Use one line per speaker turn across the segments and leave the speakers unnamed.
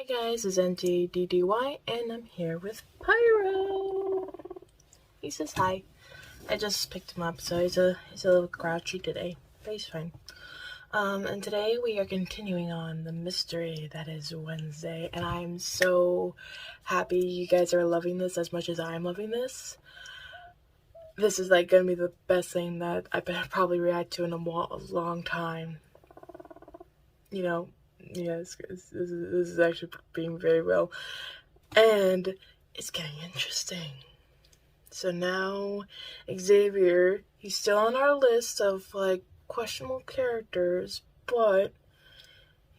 Hey guys, it's M.A.D.D.Y and I'm here with Pyro. He says hi. I just picked him up, so he's a little grouchy today, but he's fine. And today we are continuing on the mystery that is Wednesday, and I'm so happy you guys are loving this as much as I'm loving this. This is like gonna be the best thing that I've probably react to in a long time. You know, yes, this is actually being very well, and it's getting interesting. So now Xavier, he's still on our list of like questionable characters, but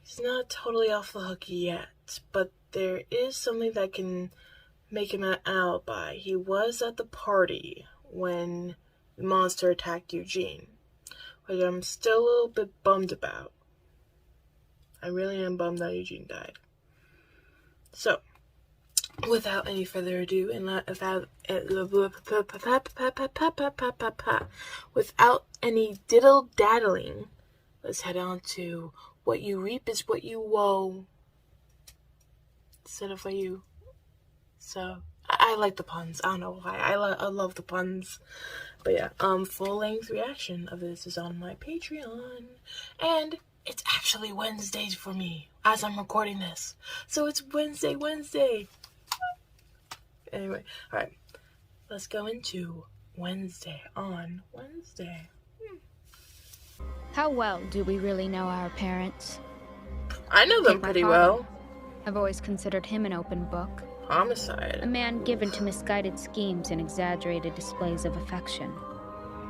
he's not totally off the hook yet. But there is something that can make him an alibi. He was at the party when the monster attacked Eugene, which I'm still a little bit bummed about. I really am bummed that Eugene died. So, without any further ado, and without any diddle-daddling, let's head on to what you reap is what you woe. Instead of what you... So, I like the puns. I don't know why. I love the puns. But yeah, full-length reaction of this is on my Patreon. And it's actually Wednesdays for me as I'm recording this. So it's Wednesday. Anyway, alright. Let's go into Wednesday on Wednesday.
How well do we really know our parents?
I know them pretty well.
I've always considered him an open book.
Homicide.
A man given to misguided schemes and exaggerated displays of affection.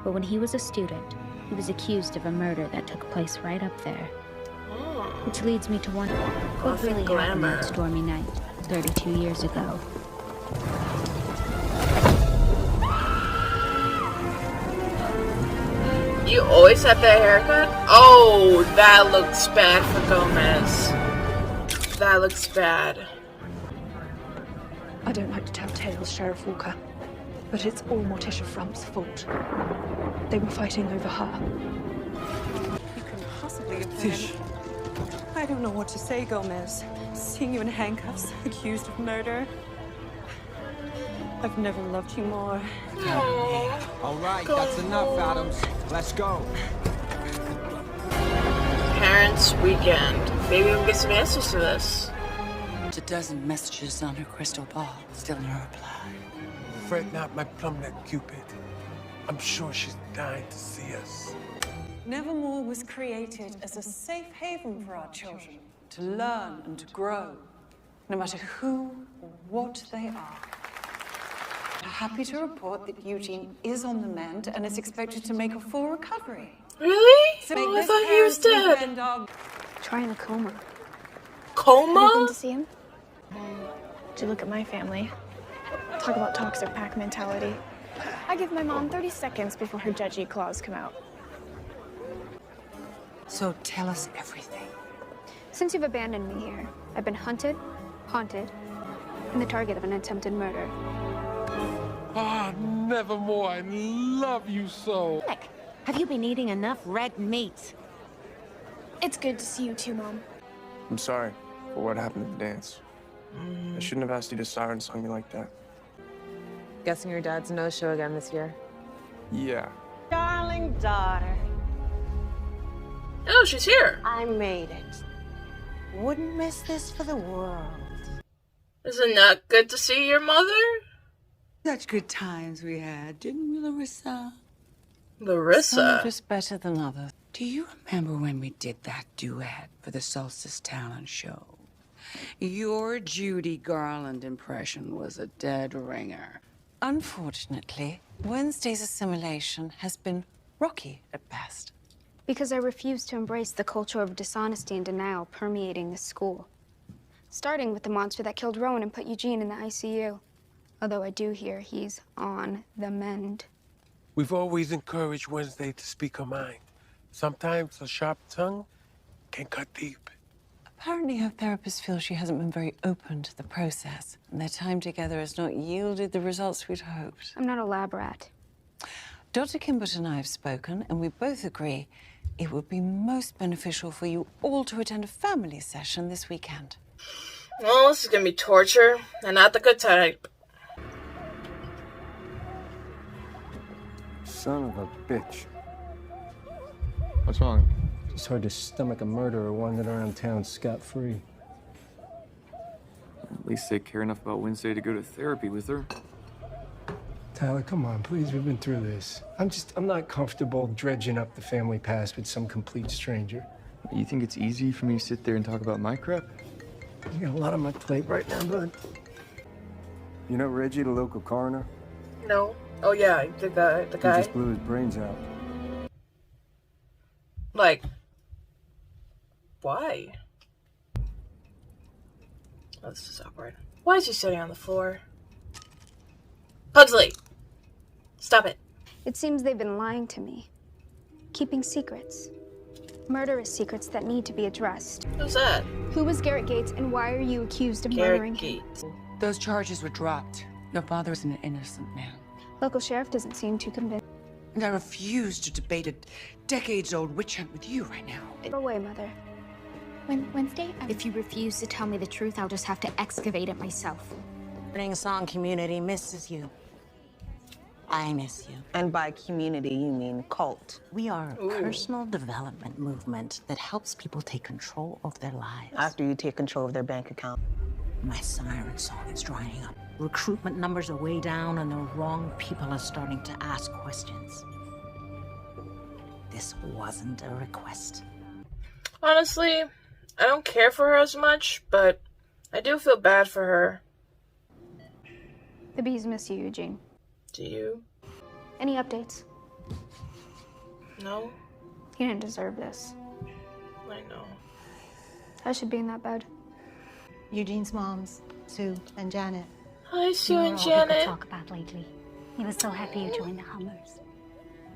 But when he was a student, he was accused of a murder that took place right up there.
Oh.
Which leads me to wonder what really happened that stormy night, 32 years ago.
You always had that haircut? Oh, that looks bad for Gomez. That looks bad.
I don't like to tell tales, Sheriff Walker, but it's all Morticia Frump's fault. They were fighting over her.
You can possibly have been. I don't know what to say, Gomez. Seeing you in handcuffs, accused of murder. I've never loved you more.
All right, that's enough, Adams. Let's go.
Parents' weekend. Maybe we'll get some answers to this.
A dozen messages on her crystal ball, still no reply.
Fret not, my plumnet Cupid. I'm sure she's dying to see us.
Nevermore was created as a safe haven for our children to learn and to grow, no matter who or what they are. I'm happy to report that Eugene is on the mend and is expected to make a full recovery.
Really?
So
I thought he was dead.
Trying a coma.
Coma?
Have you been to see him? Did you look at my family? Talk about toxic pack mentality. I give my mom 30 seconds before her judgy claws come out.
So tell us everything.
Since you've abandoned me here, I've been hunted, haunted, and the target of an attempted murder.
Ah, Nevermore, I love you so.
Nick, have you been eating enough red meat?
It's good to see you too, Mom.
I'm sorry for what happened at the dance. I shouldn't have asked you to siren song me like that.
Guessing your dad's no-show again this year.
Yeah.
Darling daughter,
Oh, she's here.
I made it. Wouldn't miss this for the world.
Is it not good to see your mother?
Such good times we had, didn't we, Larissa?
Larissa?
Some of us better than others. Do you remember when we did that duet for the Solstice Talent Show? Your Judy Garland impression was a dead ringer. Unfortunately, Wednesday's assimilation has been rocky at best.
Because I refuse to embrace the culture of dishonesty and denial permeating this school. Starting with the monster that killed Rowan and put Eugene in the ICU. Although I do hear he's on the mend.
We've always encouraged Wednesday to speak her mind. Sometimes a sharp tongue can cut deep.
Apparently her therapist feels she hasn't been very open to the process, and their time together has not yielded the results we'd hoped.
I'm not a lab rat.
Dr. Kimbert and I have spoken, and we both agree it would be most beneficial for you all to attend a family session this weekend.
Well, this is gonna be torture, and not the good type.
Son of a bitch.
What's wrong?
It's hard to stomach a murderer wandering around town scot-free.
At least they care enough about Wednesday to go to therapy with her.
Tyler, come on, please. We've been through this. I'm not comfortable dredging up the family past with some complete stranger.
You think it's easy for me to sit there and talk about my crap?
You got a lot on my plate right now, bud. You know Reggie, the local coroner?
No. Oh yeah, the guy.
He just blew his brains out.
Like, why? Oh, this is awkward. Why is he sitting on the floor? Pugsley! Stop it.
It seems they've been lying to me. Keeping secrets. Murderous secrets that need to be addressed.
Who's that?
Who was Garrett Gates, and why are you accused of murdering him?
Gates.
Those charges were dropped. Your father is an innocent man.
Local sheriff doesn't seem too convinced.
And I refuse to debate a decades-old witch hunt with you right now.
Go away, Mother.
Wednesday? If you refuse to tell me the truth, I'll just have to excavate it myself.
The song community misses you. I miss you.
And by community, you mean cult.
We are a personal development movement that helps people take control of their lives.
After you take control of their bank account.
My siren song is drying up. Recruitment numbers are way down, and the wrong people are starting to ask questions. This wasn't a request.
Honestly, I don't care for her as much, but I do feel bad for her.
The bees miss you, Eugene.
Do you?
Any updates?
No?
You didn't deserve this.
I know.
I should be in that bed.
Eugene's moms, Sue and Janet.
Hi, Sue and
We
Janet.
could talk about lately. He was so happy you joined the Hummers.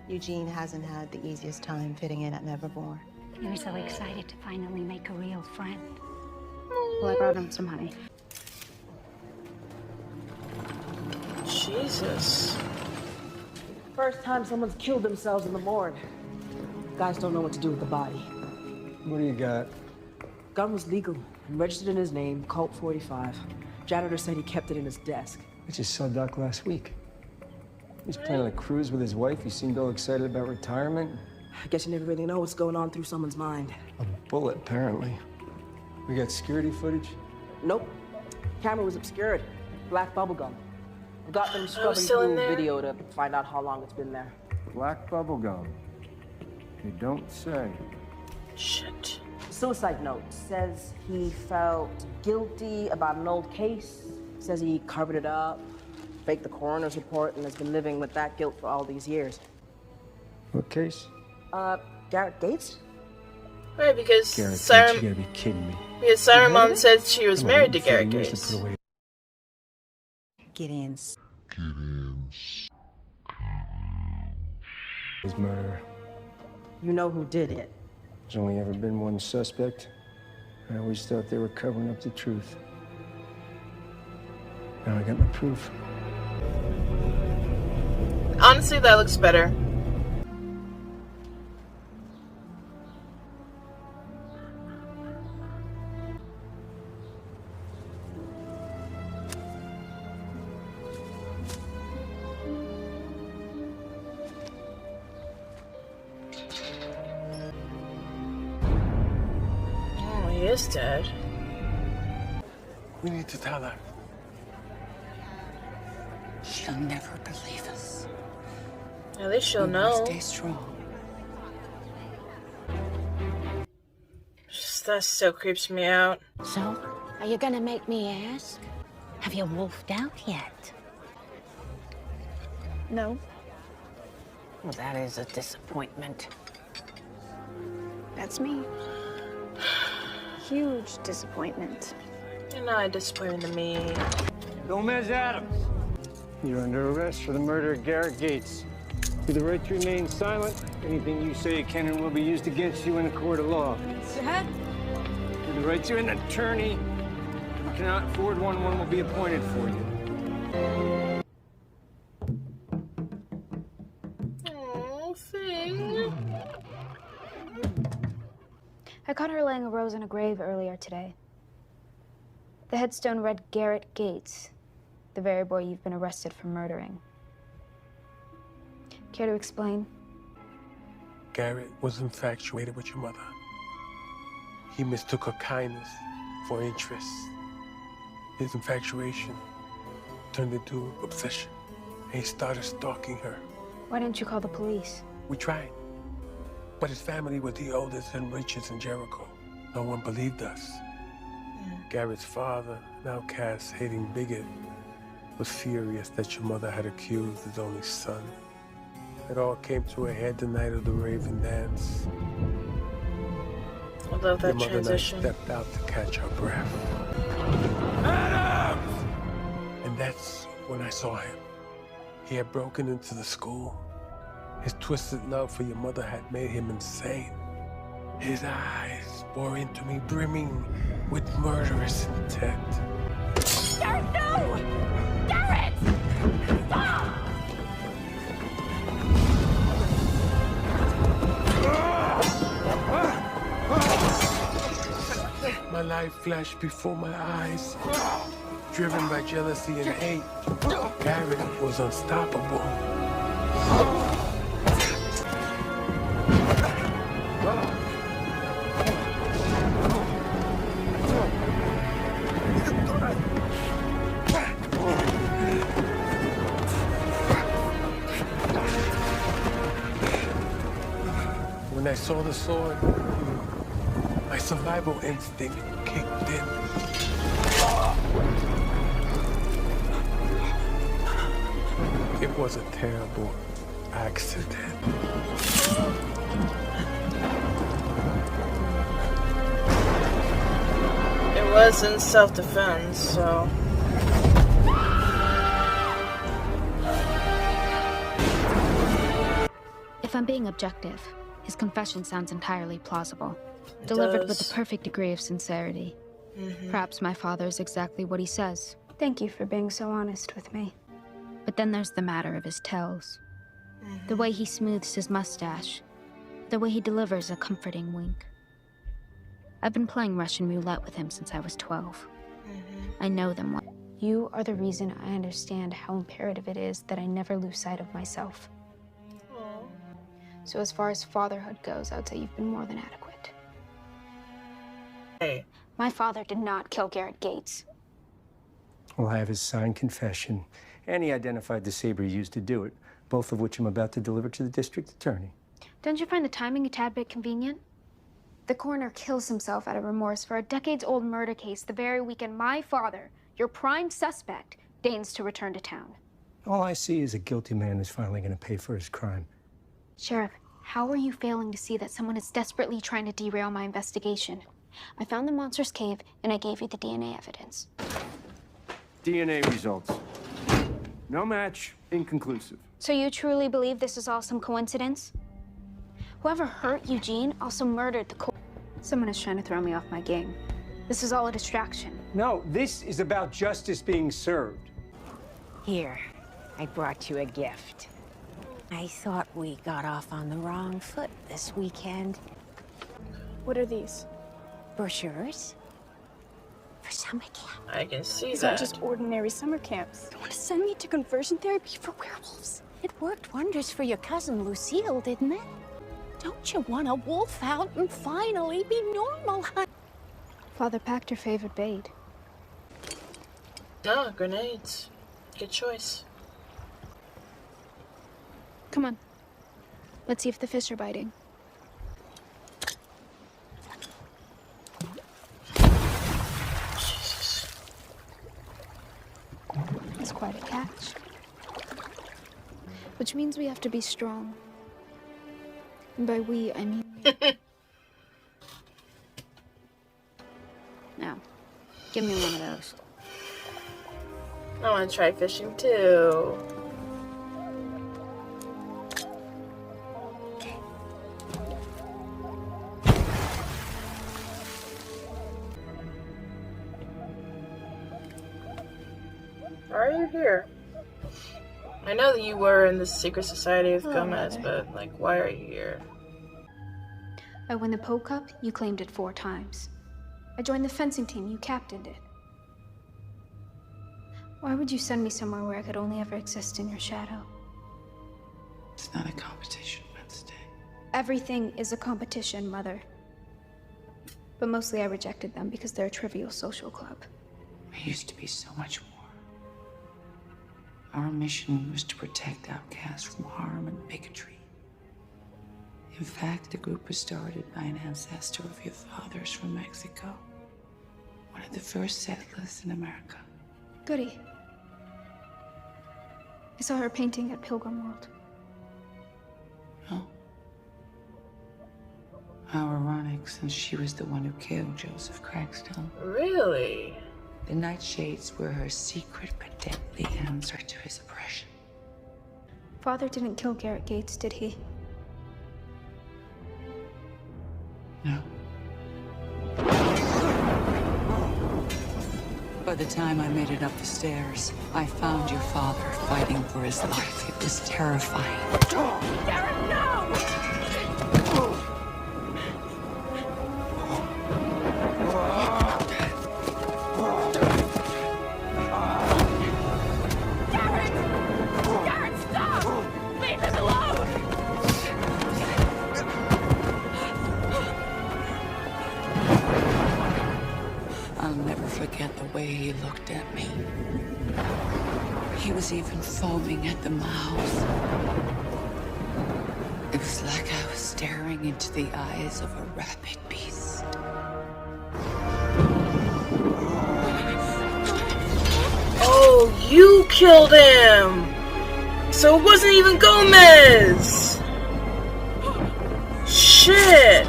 Eugene hasn't had the easiest time fitting in at Nevermore.
He was so excited to finally make a real friend.
Well, I brought him some honey.
Jesus.
First time someone's killed themselves in the morgue. Guys don't know what to do with the body.
What do you got?
Gun was legal and registered in his name, Colt 45. Janitor said he kept it in his desk.
I just saw Doc last week. He's planning a cruise with his wife. He seemed all excited about retirement.
I guess you never really know what's going on through someone's mind.
A bullet, apparently. We got security footage?
Nope. Camera was obscured. Black bubblegum. I've got them scrubbing
still in
through
there?
video to find out how long it's been there.
Black bubblegum. You don't say.
Shit.
Suicide note says he felt guilty about an old case. Says he covered it up, faked the coroner's report, and has been living with that guilt for all these years.
What case?
Garrett Gates?
Right, because
Garrett Gates,
Siren,
you gotta be kidding me.
because Siren Mom said she was
Come on,
married to
you got 40
Garrett
years
Gates.
to put away.
Gideon's.
His murder.
You know who did it.
There's only ever been one suspect. I always thought they were covering up the truth. Now I got my proof.
Honestly, that looks better. Oh, he is dead.
We need to tell her.
She'll never believe us.
At least she'll
We
know.
must stay strong.
Just, that still creeps me out.
So, are you gonna make me ask? Have you wolfed out yet?
No.
Well, that is a disappointment.
That's me.
Huge disappointment.
You're not disappointed in me.
Gomez Adams. You're under arrest for the murder of Garrett Gates. You have the right to remain silent. Anything you say can and will be used against you in a court of law.
Dad?
You have the right to an attorney. If you cannot afford one, one will be appointed for you.
Oh, Fing.
I caught her laying a rose in a grave earlier today. The headstone read Garrett Gates, the very boy you've been arrested for murdering. Care to explain?
Garrett was infatuated with your mother. He mistook her kindness for interest. His infatuation turned into obsession, and he started stalking her.
Why didn't you call the police?
We tried, but his family was the oldest and richest in Jericho. No one believed us. Garrett's father, an outcast, hating bigot, was furious that your mother had accused his only son. It all came to a head the night of the Raven Dance.
I love that
your mother
transition.
And I stepped out to catch her breath. Adam! And that's when I saw him. He had broken into the school. His twisted love for your mother had made him insane. His eyes bore into me, brimming with murderous intent.
Garrett, no! Garrett! Stop!
My life flashed before my eyes, driven by jealousy and hate. Garrett was unstoppable. When I saw the sword, my survival instinct kicked in. It was a terrible accident.
It was in self-defense, so...
If I'm being objective, his confession sounds entirely plausible. Delivered with the perfect degree of sincerity. Perhaps my father is exactly what he says.
Thank you for being so honest with me.
But then there's the matter of his tells. The way he smooths his mustache. The way he delivers a comforting wink. I've been playing Russian roulette with him since I was 12. I know them well.
You are the reason I understand how imperative it is that I never lose sight of myself. So as far as fatherhood goes, I would say you've been more than adequate.
Hey.
My father did not kill Garrett Gates.
Well, I have his signed confession, and he identified the saber he used to do it, both of which I'm about to deliver to the district attorney.
Don't you find the timing a tad bit convenient? The coroner kills himself out of remorse for a decades-old murder case the very weekend my father, your prime suspect, deigns to return to town.
All I see is a guilty man who's finally going to pay for his crime.
Sheriff, how are you failing to see that someone is desperately trying to derail my investigation? I found the monster's cave, and I gave you the DNA evidence.
DNA results. No match, inconclusive.
So you truly believe this is all some coincidence? Whoever hurt Eugene also murdered the Someone is trying to throw me off my game. This is all a distraction.
No, this is about justice being served.
Here, I brought you a gift. I thought we got off on the wrong foot this weekend.
What are these?
Brochures for summer camp.
I can see
It's
that.
not just ordinary summer camps. You want to send me to conversion therapy for werewolves?
It worked wonders for your cousin Lucille, didn't it? Don't you want to wolf out and finally be normal, hun?
Father packed her favorite bait.
Ah, grenades. Good choice.
Come on. Let's see if the fish are biting.
Jesus.
It's quite a catch. Which means we have to be strong. And by we, I mean...
Now, give me one of those.
I want to try fishing too. Why are you here? I know that you were in the secret society of Gomez, but like, why are you here?
I won the Poe Cup, you claimed it 4 times. I joined the fencing team, you captained it. Why would you send me somewhere where I could only ever exist in your shadow?
It's not a competition, Wednesday.
Everything is a competition, Mother. But mostly I rejected them because they're a trivial social club.
We used to be so much more. Our mission was to protect outcasts from harm and bigotry. In fact, the group was started by an ancestor of your father's from Mexico. One of the first settlers in America.
Goody. I saw her painting at Pilgrim World.
Oh. How ironic, since she was the one who killed Joseph Craigstone.
Really?
The nightshades were her secret but deadly answer to his oppression.
Father didn't kill Garrett Gates, did he?
No. By the time I made it up the stairs, I found your father fighting for his life. It was terrifying.
Garrett, no! Garrett, stop! Leave him alone!
I'll never forget the way he looked at me. He was even foaming at the mouth. It was like I was staring into the eyes of a rabid beast.
Oh, you killed him! So it wasn't even Gomez! Shit!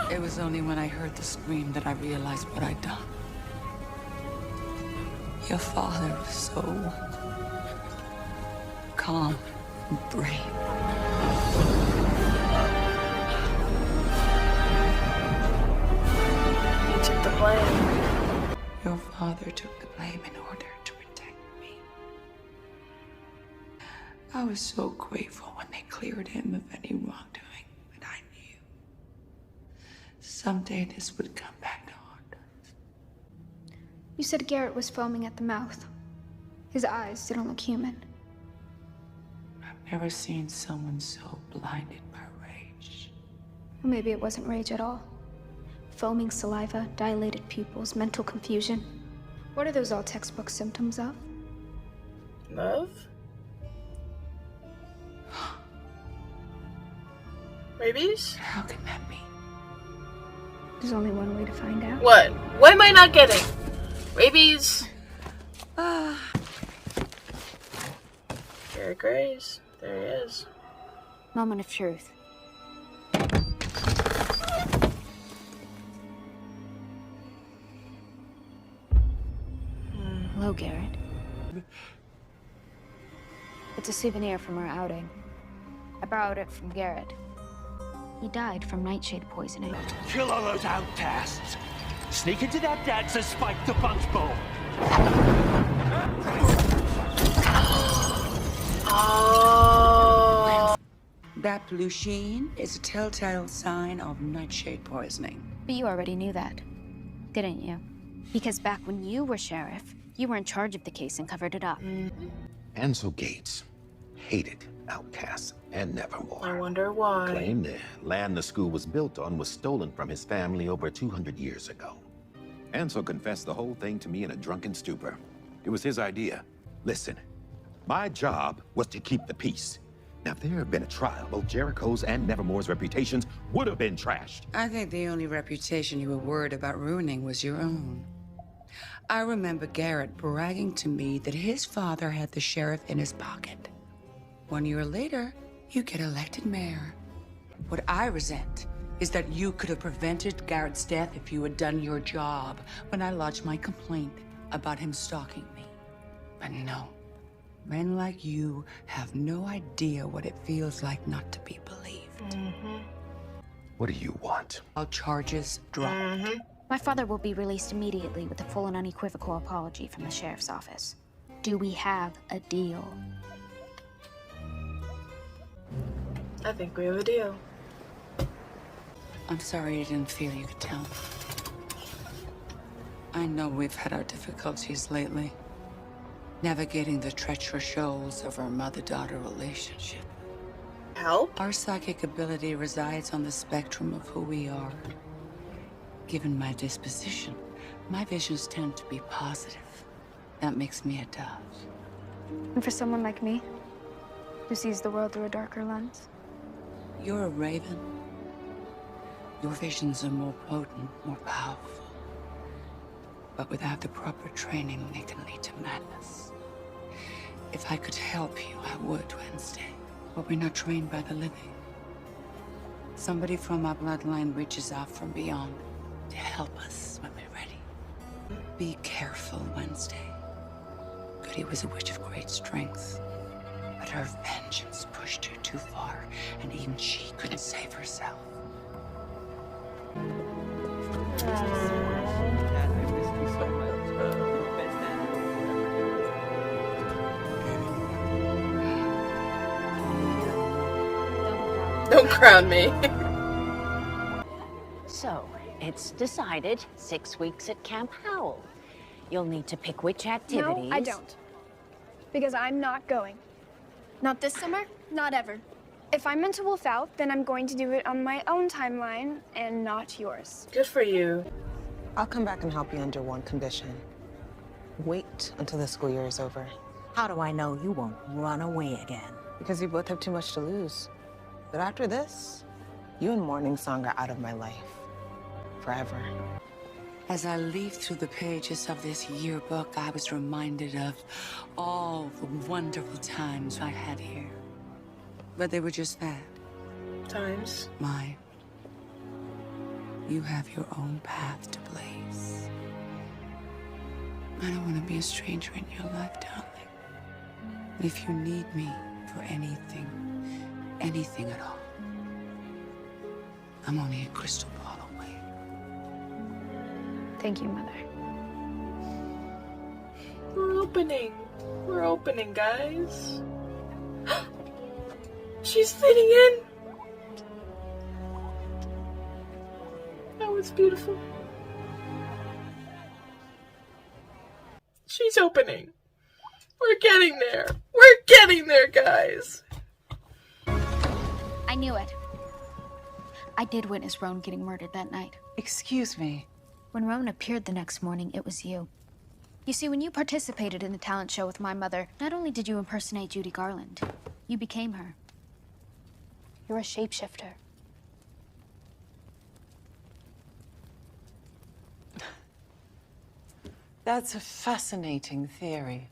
It was only when I heard the scream that I realized what I'd done. Your father was so calm and brave.
He took the blame.
Your father took the blame in order to protect me. I was so grateful when they cleared him of any wrongdoing, but I knew someday this would come back to haunt us.
You said Garrett was foaming at the mouth. His eyes didn't look human.
I've never seen someone so blinded by rage.
Or maybe it wasn't rage at all. Foaming saliva, dilated pupils, mental confusion. What are those all textbook symptoms of?
Love? Rabies?
How can that be?
There's only one way to find out.
What? What am I not getting? Rabies? Garrett Graves. There he is.
Moment of truth. Hello, Garrett. It's a souvenir from our outing. I borrowed it from Garrett. He died from nightshade poisoning.
Kill all those outcasts. Sneak into that dance and spike the punch bowl.
Oh.
That blue sheen is a telltale sign of nightshade poisoning.
But you already knew that, didn't you? Because back when you were sheriff, you were in charge of the case and covered it up.
Ansel Gates hated outcasts and Nevermore.
I wonder why.
Claimed the land the school was built on was stolen from his family over 200 years ago. Ansel confessed the whole thing to me in a drunken stupor. It was his idea. Listen, my job was to keep the peace. Now, if there had been a trial, both Jericho's and Nevermore's reputations would have been trashed.
I think the only reputation you were worried about ruining was your own. I remember Garrett bragging to me that his father had the sheriff in his pocket. 1 year later, you get elected mayor. What I resent is that you could have prevented Garrett's death if you had done your job when I lodged my complaint about him stalking me. But no, men like you have no idea what it feels like not to be believed.
What do you want?
All charges dropped.
My father will be released immediately with a full and unequivocal apology from the sheriff's office. Do we have a deal?
I think we have a deal.
I'm sorry you didn't feel you could tell me. I know we've had our difficulties lately, navigating the treacherous shoals of our mother-daughter relationship.
Help?
Our psychic ability resides on the spectrum of who we are. Given my disposition, my visions tend to be positive. That makes me a dove.
And for someone like me, who sees the world through a darker lens?
You're a raven. Your visions are more potent, more powerful. But without the proper training, they can lead to madness. If I could help you, I would, Wednesday. But we're not trained by the living. Somebody from our bloodline reaches out from beyond to help us when we're ready. Be careful, Wednesday. Goody was a witch of great strength, but her vengeance pushed her too far, and even she couldn't save herself.
Don't crown me.
So, it's decided 6 weeks at Camp Howell. You'll need to pick which activities.
No, I don't. Because I'm not going. Not this summer, not ever. If I'm meant to wolf out, then I'm going to do it on my own timeline and not yours.
Good for you.
I'll come back and help you under one condition. Wait until the school year is over.
How do I know you won't run away again?
Because you both have too much to lose. But after this, you and Morning Song are out of my life. Forever.
As I leafed through the pages of this yearbook, I was reminded of all the wonderful times I had here. But they were just that.
Times.
Mine. You have your own path to blaze. I don't want to be a stranger in your life, darling. If you need me for anything at all, I'm only a crystal ball away.
Thank you, Mother.
We're opening. We're opening, guys. She's fitting in. That was beautiful. She's opening. We're getting there. We're getting there, guys.
I knew it. I did witness Roan getting murdered that night.
Excuse me.
When Roan appeared the next morning, it was you. You see, when you participated in the talent show with my mother, not only did you impersonate Judy Garland, you became her. You're a shapeshifter.
That's a fascinating theory.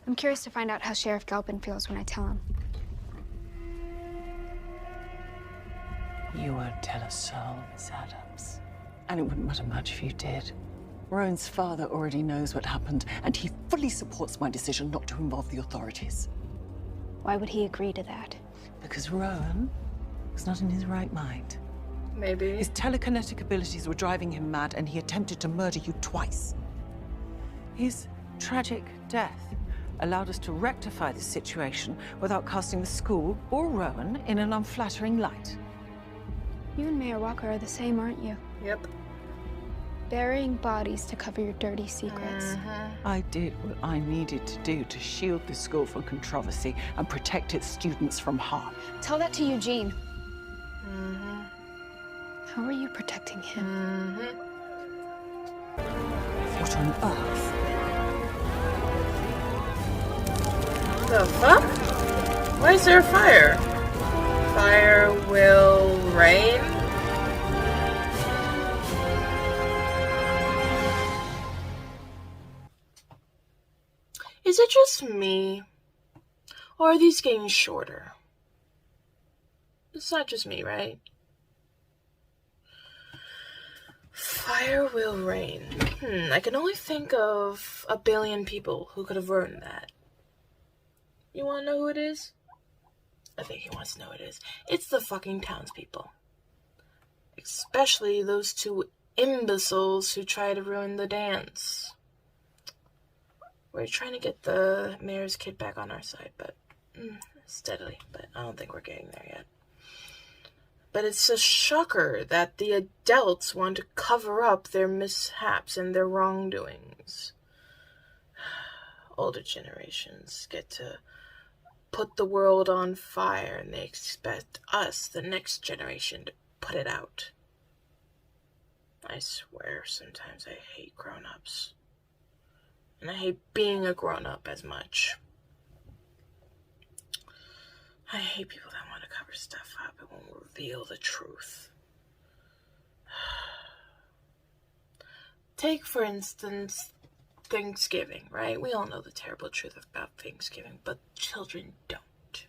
I'm curious to find out how Sheriff Galpin feels when I tell him.
You won't tell a soul, Miss Adams. And it wouldn't matter much if you did. Roan's father already knows what happened, and he fully supports my decision not to involve the authorities.
Why would he agree to that?
Because Roan was not in his right mind.
Maybe.
His telekinetic abilities were driving him mad, and he attempted to murder you twice. His tragic death allowed us to rectify the situation without casting the school or Roan in an unflattering light.
You and Mayor Walker are the same, aren't you?
Yep.
Burying bodies to cover your dirty secrets.
I did what I needed to do to shield the school from controversy and protect its students from harm.
Tell that to Eugene. How are you protecting him?
What on earth?
The fuck? Why is there a fire? Fire will rain? Is it just me? Or are these getting shorter? It's not just me, right? Fire will rain. I can only think of a billion people who could have written that. You wanna know who it is? I think he wants to know who it is. It's the fucking townspeople. Especially those two imbeciles who try to ruin the dance. We're trying to get the mayor's kid back on our side, but steadily. But I don't think we're getting there yet. But it's a shocker that the adults want to cover up their mishaps and their wrongdoings. Older generations get to put the world on fire, and they expect us, the next generation, to put it out. I swear, sometimes I hate grown-ups. And I hate being a grown-up as much. I hate people that want to cover stuff up and won't reveal the truth. Take, for instance, Thanksgiving, right? We all know the terrible truth about Thanksgiving, but children don't.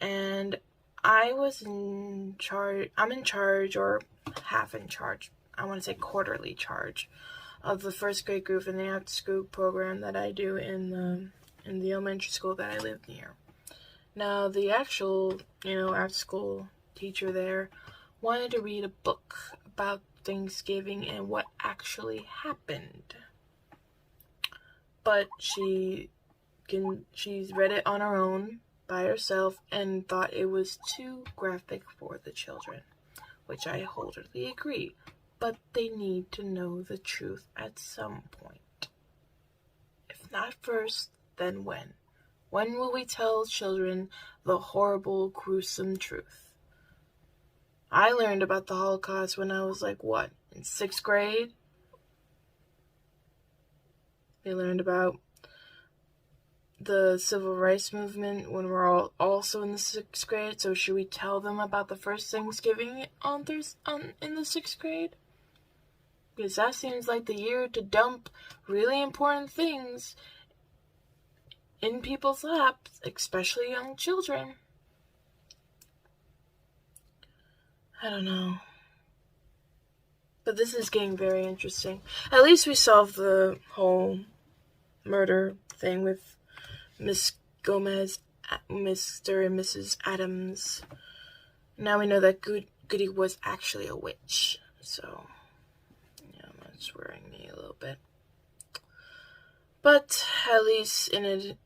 And I was in charge, I'm in charge, or half in charge, I want to say quarterly charge, of the first grade group in the after school program that I do in the elementary school that I live near. Now, the actual, after school teacher there wanted to read a book about Thanksgiving and what actually happened. But she's read it on her own by herself and thought it was too graphic for the children, which I wholeheartedly agree. But they need to know the truth at some point. If not first, then when? When will we tell children the horrible, gruesome truth? I learned about the Holocaust when I was in 6th grade? We learned about the civil rights movement when we're all also in the 6th grade, so should we tell them about the first Thanksgiving in the 6th grade? Because that seems like the year to dump really important things in people's laps, especially young children. I don't know. But this is getting very interesting. At least we solved the whole murder thing with Miss Gomez, Mr. and Mrs. Adams. Now we know that Goody was actually a witch. So, yeah, that's worrying me a little bit. But at least Enid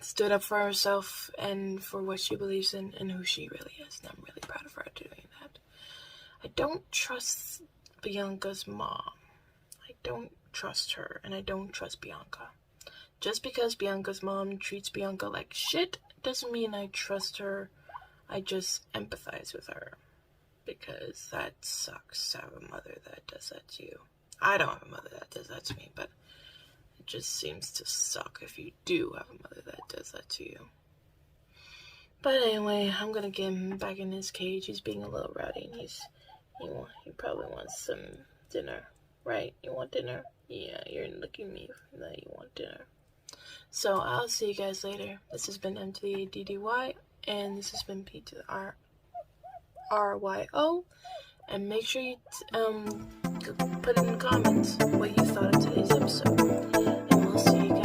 stood up for herself and for what she believes in and who she really is. And I'm really proud of her doing that. I don't trust Bianca's mom. I don't trust her, and I don't trust Bianca. Just because Bianca's mom treats Bianca like shit doesn't mean I trust her. I just empathize with her. Because that sucks to have a mother that does that to you. I don't have a mother that does that to me, but it just seems to suck if you do have a mother that does that to you. But anyway, I'm gonna get him back in his cage. He's being a little rowdy, and he probably wants some dinner, right? You want dinner? Yeah, you're looking at me that you want dinner. So I'll see you guys later. This has been M.A.D.D.Y, and this has been P to the R-Y-O. And make sure you put in the comments what you thought of today's episode. And we'll see you guys